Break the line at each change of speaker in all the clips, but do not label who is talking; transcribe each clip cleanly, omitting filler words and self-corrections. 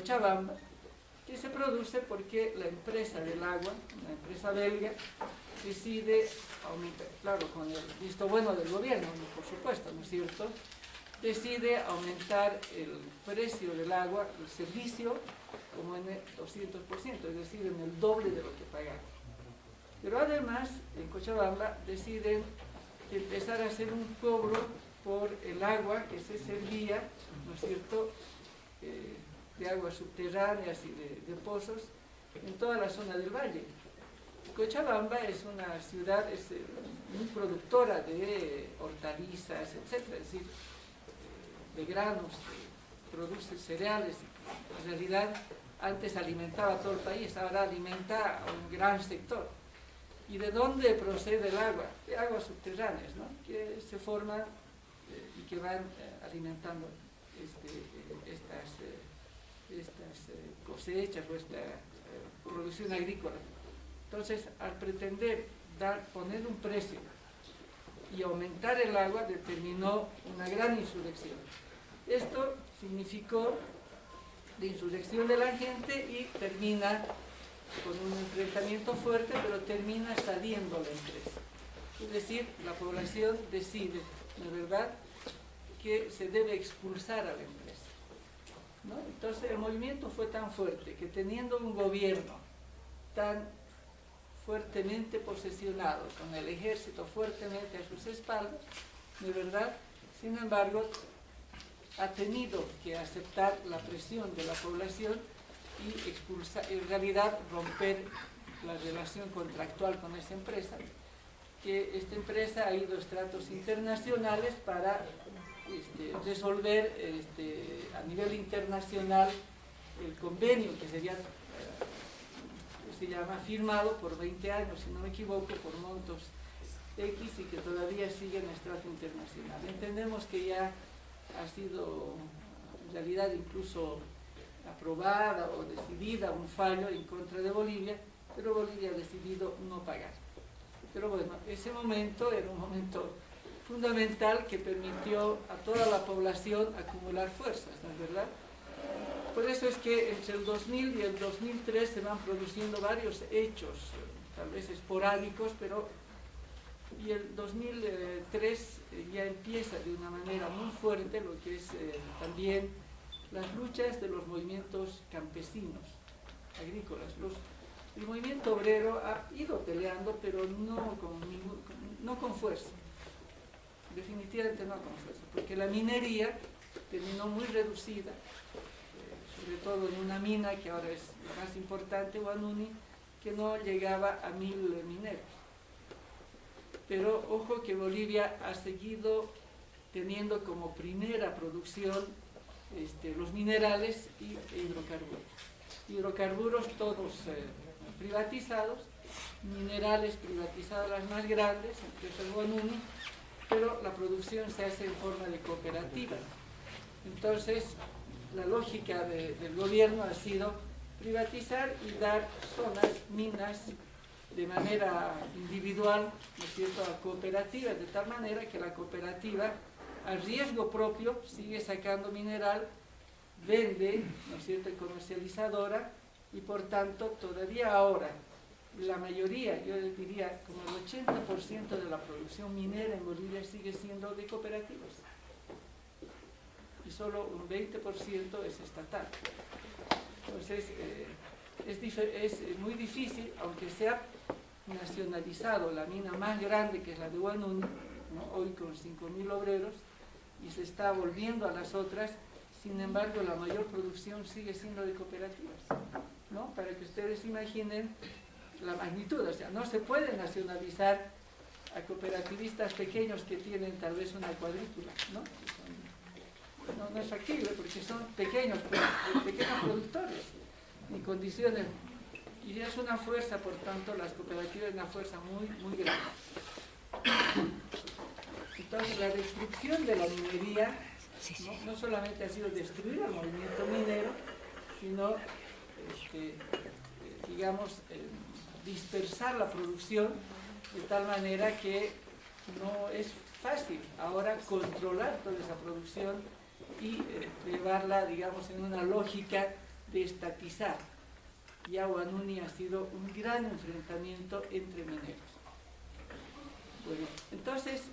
Cochabamba, que se produce porque la empresa del agua, una empresa belga, decide aumentar, claro, con el visto bueno del gobierno, por supuesto, ¿no es cierto?, decide aumentar el precio del agua, el servicio, como en el 200%, es decir, en el doble de lo que pagaban. Pero además, en Cochabamba deciden empezar a hacer un cobro por el agua que se servía, ¿no es cierto?, de aguas subterráneas y de pozos en toda la zona del valle. Cochabamba es una ciudad muy productora de hortalizas, etc., es decir, de granos, produce cereales. En realidad, antes alimentaba a todo el país, ahora alimenta a un gran sector. ¿Y de dónde procede el agua? De aguas subterráneas, ¿no?, que se forman y que van alimentando estas cosechas o esta producción agrícola. Entonces, al pretender poner un precio y aumentar el agua, determinó una gran insurrección. Esto significó la insurrección de la gente y termina con un enfrentamiento fuerte, pero termina saliendo la empresa. Es decir, la población decide, de verdad, que se debe expulsar a la empresa, ¿no? Entonces el movimiento fue tan fuerte que, teniendo un gobierno tan fuertemente posesionado, con el ejército fuertemente a sus espaldas, de verdad, sin embargo, ha tenido que aceptar la presión de la población y expulsar, en realidad romper la relación contractual con esa empresa, que esta empresa ha ido a estratos internacionales para resolver a nivel internacional el convenio que se llama firmado por 20 años, si no me equivoco, por montos X, y que todavía sigue en estrato internacional. Entendemos que ya ha sido en realidad incluso aprobada o decidida un fallo en contra de Bolivia, pero Bolivia ha decidido no pagar. Pero bueno, ese momento era un momento fundamental que permitió a toda la población acumular fuerzas, ¿no es verdad? Por eso es que entre el 2000 y el 2003 se van produciendo varios hechos, tal vez esporádicos, pero y el 2003 ya empieza de una manera muy fuerte lo que es también las luchas de los movimientos campesinos, agrícolas. El movimiento obrero ha ido peleando, pero no con fuerza, definitivamente no con fuerza, porque la minería terminó muy reducida, sobre todo en una mina que ahora es la más importante, Huanuni, que no llegaba a 1000 mineros. Pero ojo que Bolivia ha seguido teniendo como primera producción los minerales y hidrocarburos. Hidrocarburos todos privatizados, minerales privatizados las más grandes, empresa Huanuni, pero la producción se hace en forma de cooperativa. Entonces, la lógica del gobierno ha sido privatizar y dar zonas, minas, de manera individual, ¿no es cierto?, a cooperativas, de tal manera que la cooperativa, a riesgo propio, sigue sacando mineral, vende, ¿no es cierto?, comercializadora, y por tanto, todavía ahora, la mayoría, yo diría como el 80% de la producción minera en Bolivia sigue siendo de cooperativas, y solo un 20% es estatal. Entonces, es muy difícil, aunque se ha nacionalizado la mina más grande, que es la de Huanuni, ¿no?, hoy con 5000 obreros, y se está volviendo a las otras. Sin embargo, la mayor producción sigue siendo de cooperativas, ¿no?, para que ustedes imaginen la magnitud. O sea, no se puede nacionalizar a cooperativistas pequeños que tienen tal vez una cuadrícula, ¿no? No es factible, porque son pequeños productores, en condiciones, y es una fuerza, por tanto, las cooperativas es una fuerza muy, muy grande. Entonces, la destrucción de la minería no solamente ha sido destruir al movimiento minero, sino, digamos, dispersar la producción de tal manera que no es fácil ahora controlar toda esa producción y llevarla, digamos, en una lógica de estatizar Yahuanuni ha sido un gran enfrentamiento entre mineros. Bueno, entonces,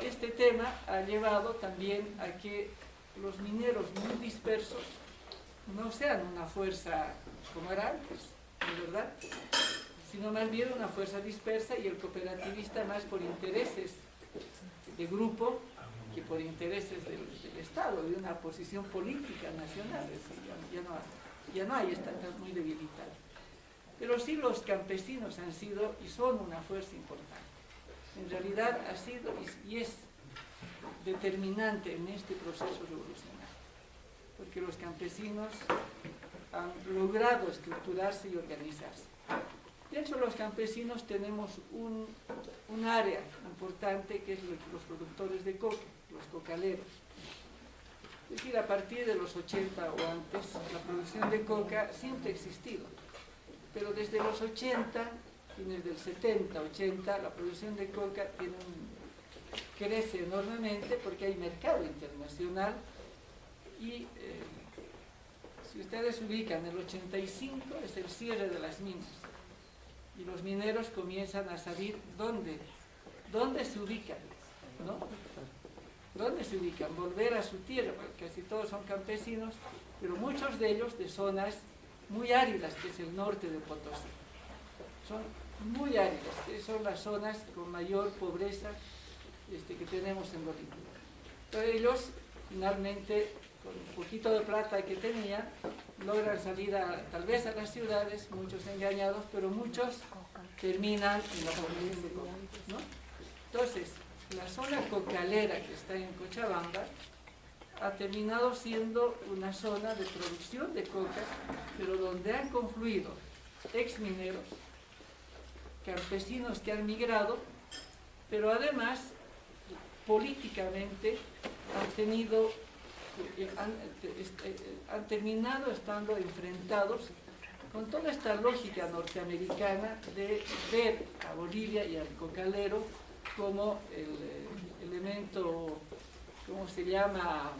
este tema ha llevado también a que los mineros muy dispersos no sean una fuerza como era antes, ¿no, verdad? Sino más bien una fuerza dispersa y el cooperativista más por intereses de grupo que por intereses del Estado, de una posición política nacional. Es decir, ya no hay, está muy debilitada. Pero sí los campesinos han sido y son una fuerza importante. En realidad ha sido y es determinante en este proceso revolucionario, porque los campesinos han logrado estructurarse y organizarse. De hecho, los campesinos tenemos un área importante que es los productores de coca, los cocaleros. Es decir, a partir de los 80 o antes, la producción de coca siempre ha existido, pero desde los 80, fines del 70, 80, la producción de coca crece enormemente porque hay mercado internacional y si ustedes ubican, el 85 es el cierre de las minas y los mineros comienzan a saber dónde se ubican, ¿no? ¿Dónde se ubican? Volver a su tierra, porque casi todos son campesinos, pero muchos de ellos de zonas muy áridas, que es el norte de Potosí. Son muy áridas, que son las zonas con mayor pobreza que tenemos en Bolivia. Entonces ellos, finalmente, con un poquito de plata que tenían, logran salir tal vez a las ciudades, muchos engañados, pero muchos terminan en la producción de coca, ¿no? Entonces, la zona cocalera que está en Cochabamba ha terminado siendo una zona de producción de coca, pero donde han confluido exmineros, campesinos que han migrado, pero además políticamente han terminado estando enfrentados con toda esta lógica norteamericana de ver a Bolivia y al cocalero como el elemento, ¿cómo se llama?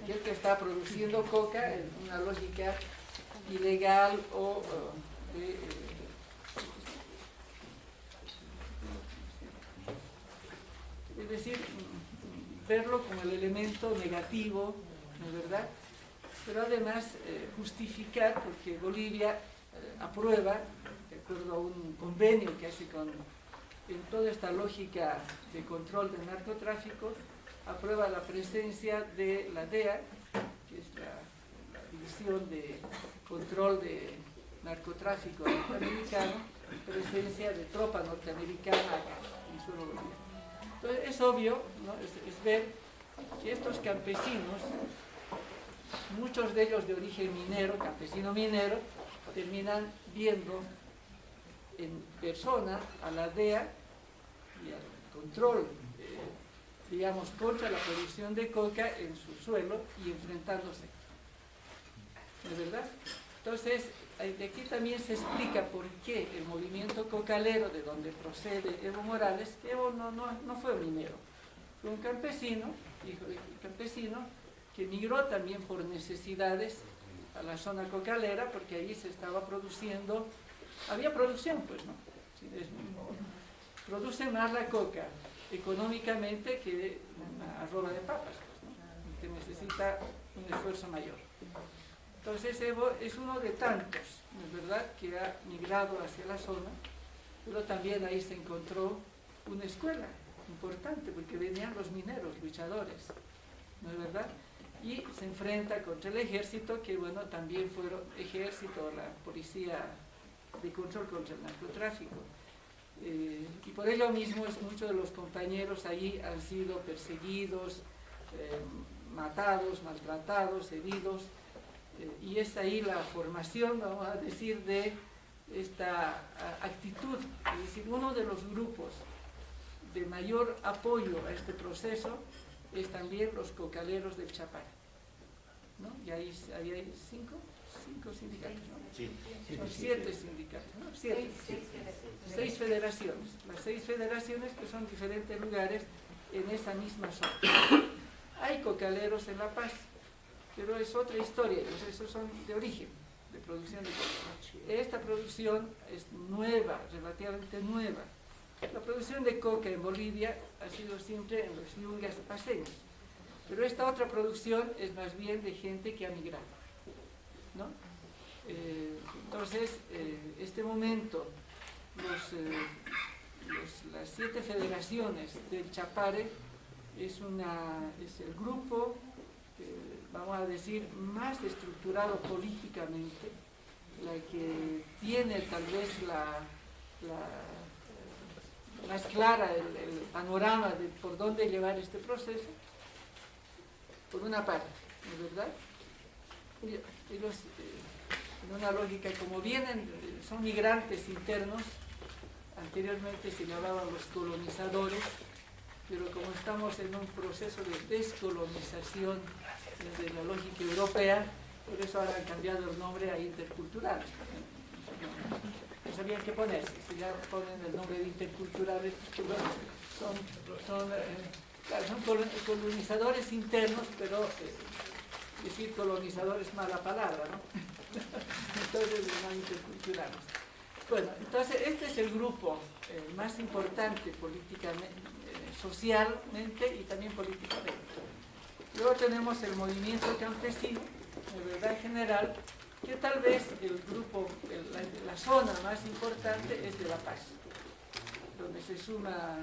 Que está produciendo coca en una lógica ilegal o es decir, verlo como el elemento negativo, ¿no es verdad? Pero además justificar, porque Bolivia aprueba, de acuerdo a un convenio que hace en toda esta lógica de control del narcotráfico, aprueba la presencia de la DEA, que es la División de Control de Narcotráfico norteamericano, presencia de tropa norteamericana en suelo boliviano. Entonces es obvio, ¿no? es ver que estos campesinos, muchos de ellos de origen minero, campesino minero, terminan viendo en persona a la DEA y al control, digamos, contra la producción de coca en su suelo y enfrentándose. ¿No es verdad? Entonces, de aquí también se explica por qué el movimiento cocalero, de donde procede Evo Morales, que Evo no fue minero, fue un campesino, hijo de campesino, que migró también por necesidades a la zona cocalera, porque ahí se estaba produciendo, había producción, pues, ¿no? Produce más la coca económicamente que una arroba de papas, pues, ¿no? Que necesita un esfuerzo mayor. Entonces Evo es uno de tantos, ¿no es verdad?, que ha migrado hacia la zona, pero también ahí se encontró una escuela importante, porque venían los mineros, luchadores, ¿no es verdad?, y se enfrenta contra el ejército, que bueno, también fueron ejército, la policía de control contra el narcotráfico. Y por ello mismo muchos de los compañeros allí han sido perseguidos, matados, maltratados, heridos, y es ahí la formación, vamos a decir, de esta actitud. Es decir, uno de los grupos de mayor apoyo a este proceso es también los cocaleros del Chapare, ¿no? Y ahí hay cinco sindicatos, ¿no? Sí. Son 7 sindicatos, ¿no? 6 federaciones. Las 6 federaciones que son diferentes lugares en esa misma zona. Hay cocaleros en La Paz, pero es otra historia, esos son de origen, de producción de coca. Esta producción es nueva, relativamente nueva. La producción de coca en Bolivia ha sido siempre en los yungas paseños, pero esta otra producción es más bien de gente que ha migrado, ¿no? Entonces, este momento, las 7 federaciones del Chapare es el grupo, vamos a decir, más estructurado políticamente, la que tiene tal vez más clara el panorama de por dónde llevar este proceso, por una parte, ¿no es verdad? Ellos, en una lógica, como son migrantes internos, anteriormente se llamaban los colonizadores, pero como estamos en un proceso de descolonización desde la lógica europea, por eso ahora han cambiado el nombre a interculturales. No sabían qué ponerse, si ya ponen el nombre de interculturales, pues bueno, son colonizadores internos, pero decir colonizador es mala palabra, ¿no? Entonces no interculturales. Bueno, entonces este es el grupo más importante políticamente, socialmente y también políticamente. Luego tenemos el movimiento campesino, de verdad general, que tal vez el grupo, la zona más importante es de La Paz, donde se suma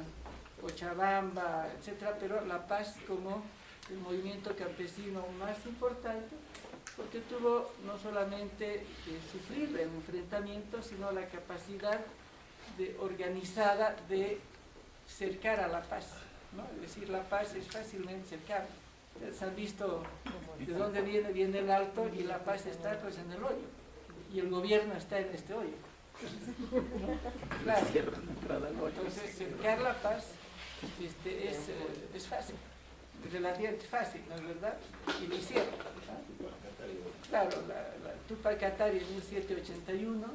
Cochabamba, etcétera, pero La Paz como el movimiento campesino más importante, porque tuvo no solamente que sufrir el enfrentamiento, sino la capacidad organizada de cercar a La Paz, ¿no? Es decir, La Paz es fácilmente cercana. Ustedes han visto de dónde viene el Alto, y La Paz está pues en el hoyo, y el gobierno está en este hoyo. Claro. Entonces, cercar La Paz es fácil, relativamente fácil, ¿no es verdad? Y lo hicieron, ¿no? Claro, la Túpac Katari en 1781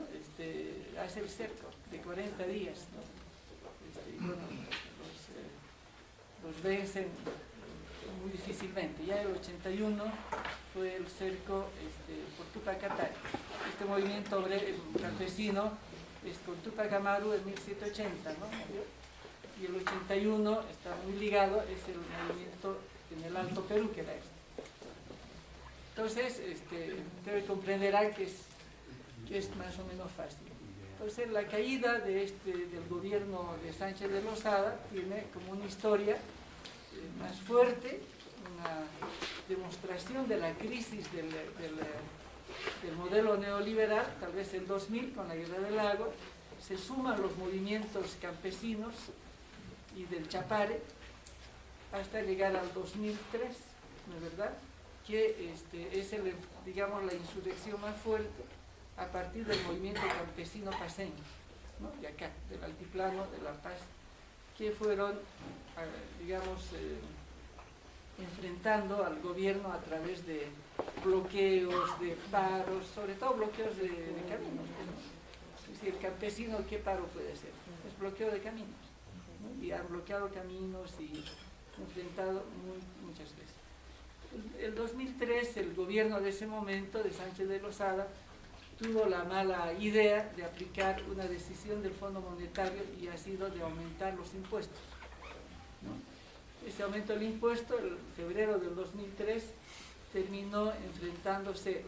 hace el cerco de 40 días, ¿no? Y bueno, los vencen muy difícilmente. Ya el 81 fue el cerco por Túpac Katari. Este movimiento campesino es con Túpac Amaru en 1780, ¿no? Y el 81 está muy ligado, es el movimiento en el Alto Perú, que era este. Entonces, ustedes comprenderán que es más o menos fácil. Entonces, la caída del gobierno de Sánchez de Lozada tiene como una historia más fuerte, una demostración de la crisis del modelo neoliberal, tal vez el 2000 con la Guerra del Agua, se suman los movimientos campesinos y del Chapare hasta llegar al 2003, ¿no es verdad? Que es digamos, la insurrección más fuerte a partir del movimiento campesino paseño, ¿no? De acá, del altiplano de La Paz, que fueron, digamos, enfrentando al gobierno a través de bloqueos, de paros, sobre todo bloqueos de caminos, ¿no? Es decir, el campesino, ¿qué paro puede ser? Es bloqueo de caminos, ¿no? Y han bloqueado caminos y enfrentado muchas veces. El 2003, el gobierno de ese momento, de Sánchez de Lozada, tuvo la mala idea de aplicar una decisión del Fondo Monetario, y ha sido de aumentar los impuestos, ¿no? Ese aumento del impuesto, en febrero del 2003, terminó enfrentándose